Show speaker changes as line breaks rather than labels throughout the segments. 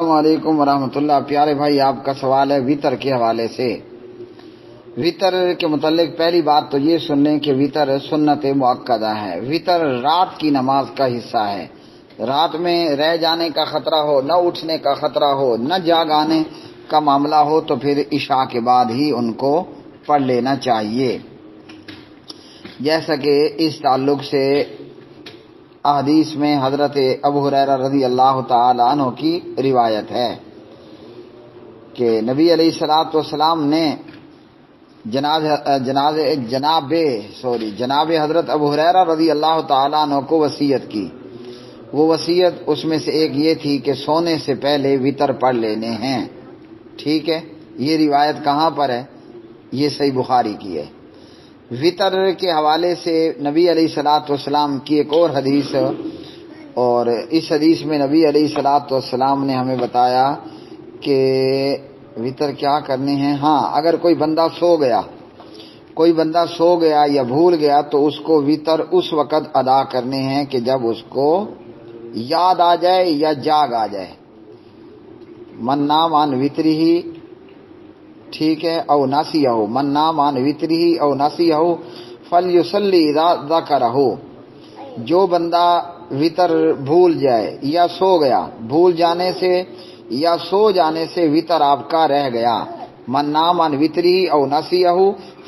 السلام علیکم ورحمۃ اللہ۔ پیارے بھائی، آپ کا سوال ہے وطر کے حوالے سے۔ وطر کے متعلق پہلی بات تو یہ سن لیں کہ وطر سنت مؤکدہ ہے۔ وطر رات کی نماز کا حصہ ہے۔ رات میں رہ جانے کا خطرہ ہو، نہ اٹھنے کا خطرہ ہو، نہ جاگ آنے کا معاملہ ہو تو پھر عشاء کے بعد ہی ان کو پڑھ لینا چاہیے، جیسا کہ اس تعلق سے احادیث میں حضرت ابو ہریرہ رضی اللہ تعالی عنہ کی روایت ہے کہ نبی علیہ الصلوۃ والسلام نے جناب حضرت ابو ہریرہ رضی اللہ تعالی عنہ کو وصیت کی۔ وہ وصیت اس میں سے ایک یہ تھی کہ سونے سے پہلے وطر پڑھ لینے ہیں۔ ٹھیک ہے، یہ روایت کہاں پر ہے؟ یہ صحیح بخاری کی ہے۔ وطر کے حوالے سے نبی علیہ الصلوۃ والسلام کی ایک اور حدیث، اور اس حدیث میں نبی علیہ الصلوۃ والسلام نے ہمیں بتایا کہ وطر کیا کرنے ہیں۔ ہاں، اگر کوئی بندہ سو گیا یا بھول گیا تو اس کو وطر اس وقت ادا کرنے ہیں کہ جب اس کو یاد آ جائے یا جاگ آ جائے۔ من نام عن وطرہ، ٹھیک ہے، او ناسیہ، من نام عن وطرہ او ناسیہ فلیصلی اذا ذکرہ۔ جو بندہ وطر بھول جائے یا سو گیا، بھول جانے سے یا سو جانے سے وطر آپ کا رہ گیا، من نام عن وطرہ او ناسیہ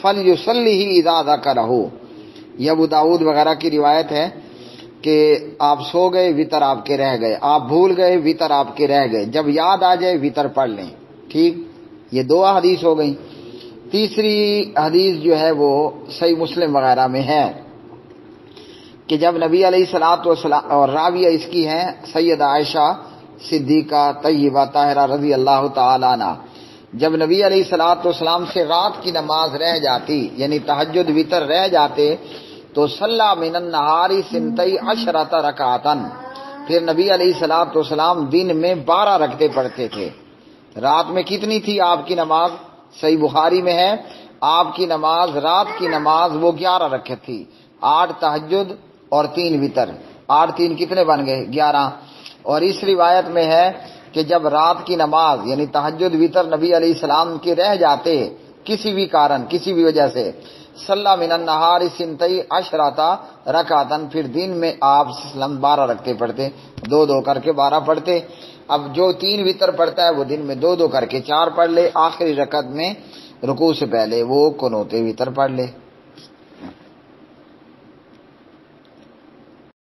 فلیصلی اذا ذکرہ۔ یہ ابو داؤد وغیرہ کی روایت ہے کہ آپ سو گئے، وطر آپ کے رہ گئے، آپ بھول گئے، وطر آپ کے رہ گئے، جب یاد آ جائے وطر پڑھ لیں۔ ٹھیک، یہ دو حدیث ہو گئی۔ تیسری حدیث جو ہے وہ صحیح مسلم وغیرہ میں ہے کہ جب نبی علیہ الصلوۃ والسلام، اور راویہ اس کی ہیں سیدہ عائشہ صدیقہ طیبہ طاہرہ رضی اللہ تعالی عنہ، جب نبی علیہ الصلوۃ والسلام سے رات کی نماز رہ جاتی، یعنی تہجد وطر رہ جاتے، تو صلی من النہار سنتی عشرۃ رکعۃ، پھر نبی علیہ الصلوۃ والسلام دن میں 12 رکعتیں پڑھتے تھے۔ رات میں کتنی تھی آپ کی نماز؟ صحیح بخاری میں ہے آپ کی نماز، رات کی نماز وہ 11 رکعت تھی، 8 تہجد اور 3 وطر، 8 3 کتنے بن گئے؟ 11۔ اور اس روایت میں ہے کہ جب رات کی نماز یعنی تہجد وطر نبی علیہ السلام کے رہ جاتے کسی بھی کارن، کسی بھی وجہ سے، صلی من النہار سنتی عشرۃ رکعۃ، پھر دن میں آپ 12 رکعتیں پڑھتے، 2 کر کے 12 پڑھتے۔ اب جو 3 وطر پڑھتا ہے وہ دن میں 2 کر کے 4 پڑھ لے، آخری رکعت میں رکوع سے پہلے وہ قنوت وطر پڑھ لے۔